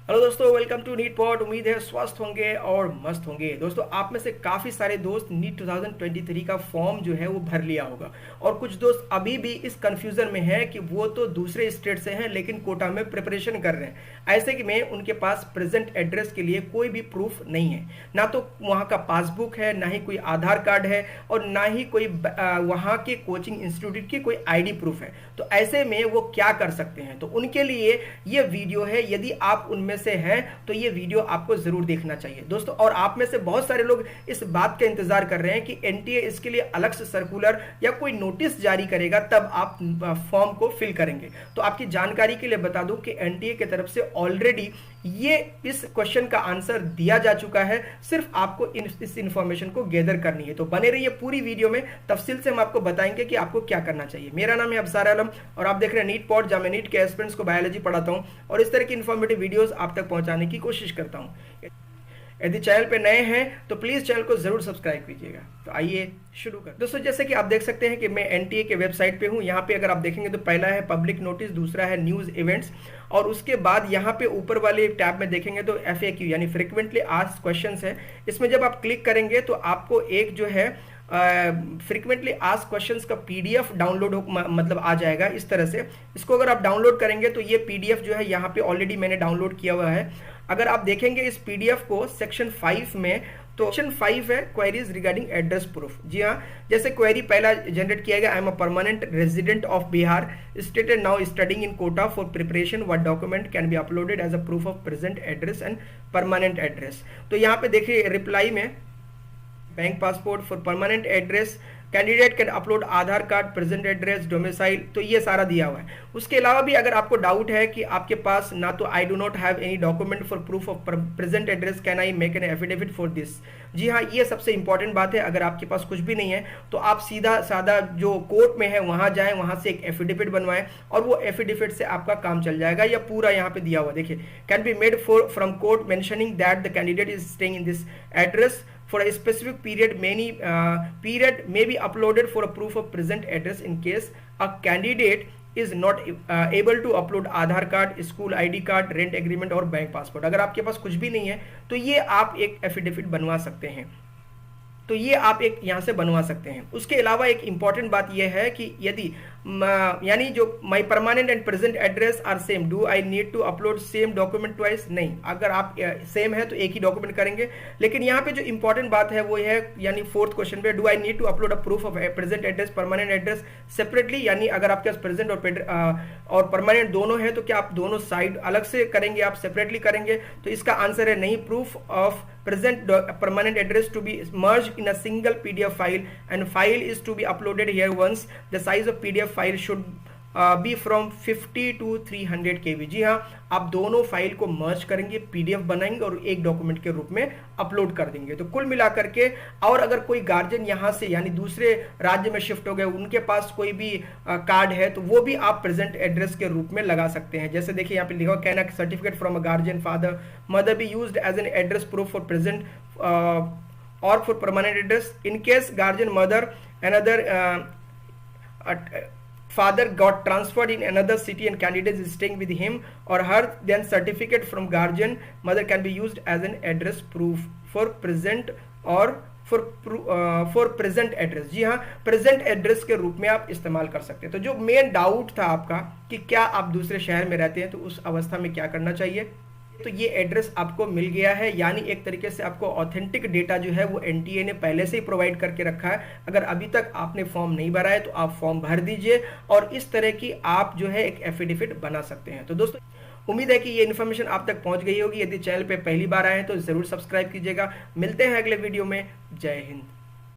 Hello दोस्तों, welcome to NEET pod. उम्मीद है स्वस्थ होंगे और मस्त होंगे। दोस्तों, आप में से काफ़ी सारे दोस्त नीट 2023 का फॉर्म जो है वो भर लिया होगा और कुछ दोस्त अभी भी इस कंफ्यूजन में है कि वो तो दूसरे स्टेट से हैं लेकिन कोटा में प्रिपरेशन कर रहे हैं। ऐसे कि में उनके पास प्रेजेंट एड्रेस के लिए कोई भी प्रूफ नहीं है, ना तो वहाँ का पासबुक है, ना ही कोई आधार कार्ड है और ना ही कोई वहाँ के कोचिंग इंस्टीट्यूट की कोई आईडी प्रूफ है। तो ऐसे में वो क्या कर सकते हैं? तो उनके लिए ये वीडियो है। यदि आप उनमें से हैं तो ये वीडियो आपको जरूर देखना चाहिए दोस्तों। और आप में से बहुत सारे लोग इस बात का इंतजार कर रहे हैं कि एनटीए इसके लिए अलग से सर्कुलर या कोई नोटिस जारी करेगा तब आप फॉर्म को फिल करेंगे। तो आपकी जानकारी के लिए बता दूं कि एनटीए की तरफ से ऑलरेडी ये इस क्वेश्चन का आंसर दिया जा चुका है, सिर्फ आपको इस इंफॉर्मेशन को गैदर करनी है। तो बने रहिए पूरी वीडियो में, तफसील से हम आपको बताएंगे कि आपको क्या करना चाहिए। मेरा नाम है अफसार आलम और आप देख रहे हैं नीट पॉड, जहां मैं नीट के एस्पिरेंट्स को बायोलॉजी पढ़ाता हूं और इस तरह की इन्फॉर्मेटिव वीडियोस आप तक पहुंचाने की कोशिश करता हूं। यदि चैनल पे नए हैं तो प्लीज चैनल को जरूर सब्सक्राइब कीजिएगा। तो आइए शुरू कर दोस्तों। जैसे कि आप देख सकते हैं कि मैं एनटीए के वेबसाइट पे हूं। यहाँ पे अगर आप देखेंगे तो पहला है पब्लिक नोटिस, दूसरा है न्यूज इवेंट्स और उसके बाद यहाँ पे ऊपर वाले टैब में देखेंगे तो एफएक्यू यानी फ्रिक्वेंटली आस्क्ड क्वेश्चंस है। इसमें जब आप क्लिक करेंगे तो आपको एक जो है फ्रिक्वेंटली आस्क्ड क्वेश्चंस का पीडीएफ डाउनलोड मतलब आ जाएगा इस तरह से। इसको अगर आप डाउनलोड करेंगे तो ये पीडीएफ जो है यहाँ पे ऑलरेडी मैंने डाउनलोड किया हुआ है। अगर आप देखेंगे इस पीडीएफ को सेक्शन 5 में, तो सेक्शन 5 है क्वेरीज रिगार्डिंग एड्रेस प्रूफ। जी हाँ, जैसे क्वेरी पहला जनरेट किया गया, I am a permanent resident of Bihar stated now studying in Kota for preparation, what document can be uploaded as a proof of present address and permanent address. तो यहाँ पे देखिए रिप्लाई में bank passport for permanent address, candidate can upload Aadhaar card, present address, domicile, तो ये सारा दिया हुआ है। उसके अलावा भी अगर आपको डाउट है कि आपके पास ना तो I do not have any document for proof of present address, can I make an affidavit for this. जी हाँ, ये सबसे इंपॉर्टेंट बात है। अगर आपके पास कुछ भी नहीं है तो आप सीधा साधा जो कोर्ट में है वहां जाएं, वहां से एक एफिडेविट बनवाएं और वो एफिडेविट से आपका काम चल जाएगा। या पूरा यहाँ पे दिया हुआ देखिए, can be made for from court mentioning that the candidate is staying in this address for a specific period. Many period may be uploaded for a proof of present address in case a candidate is not able to upload Aadhaar card, school ID card, rent agreement और bank passport. अगर आपके पास कुछ भी नहीं है तो ये आप एक एफिडेविट बनवा सकते हैं। तो ये आप एक यहाँ से बनवा सकते हैं। उसके अलावा एक इंपॉर्टेंट बात यह है कि यदि यानी जो my permanent and present address are same, do I need to upload same document twice? नहीं, अगर आप सेम है तो एक ही डॉक्यूमेंट करेंगे। लेकिन यहाँ पे जो इंपॉर्टेंट बात है वो है, यानी फोर्थ क्वेश्चन पे, do I need to upload a proof of present address, permanent address separately? यानी अगर आपके पास प्रेजेंट और परमानेंट दोनों है तो क्या आप दोनों साइड अलग से करेंगे, आप सेपरेटली करेंगे? तो इसका आंसर है नहीं। Proof of present permanent address to be merged in a single PDF file and file is to be uploaded here once. The size of PDF file should be from 50 to 300 KB। जी हाँ, आप दोनों file को मर्ज करेंगे, PDF बनाएंगे और एक document के रूप में अपलोड कर देंगे। तो कुल मिलाकर के, और अगर कोई गार्जियन यहाँ से यानी दूसरे राज्य में शिफ्ट हो गए, उनके पास कोई भी कार्ड है तो वो भी आप प्रेजेंट एड्रेस के रूप में लगा सकते हैं। जैसे देखिए यहाँ पे लिखा, can a certificate from a guardian father mother be used as an address proof for present और for permanent address in case guardian mother another father got transferred in another city and candidate is staying with him or her, then certificate from guardian mother can be used as an address proof for present or for present address। जी हाँ, present address के रूप में आप इस्तेमाल कर सकते हैं। तो जो मेन डाउट था आपका कि क्या आप दूसरे शहर में रहते हैं तो उस अवस्था में क्या करना चाहिए, तो ये एड्रेस आपको मिल गया है। यानी एक तरीके से आपको ऑथेंटिक डेटा जो है वो एनटीए ने पहले से ही प्रोवाइड करके रखा है। अगर अभी तक आपने फॉर्म नहीं भरा है तो आप फॉर्म भर दीजिए और इस तरह की आप जो है एक एफिडेविट बना सकते हैं। तो दोस्तों, उम्मीद है कि ये इन्फॉर्मेशन आप तक पहुंच गई होगी। यदि चैनल पे पहली बार आए हैं तो जरूर सब्सक्राइब कीजिएगा। मिलते हैं अगले वीडियो में। जय हिंद।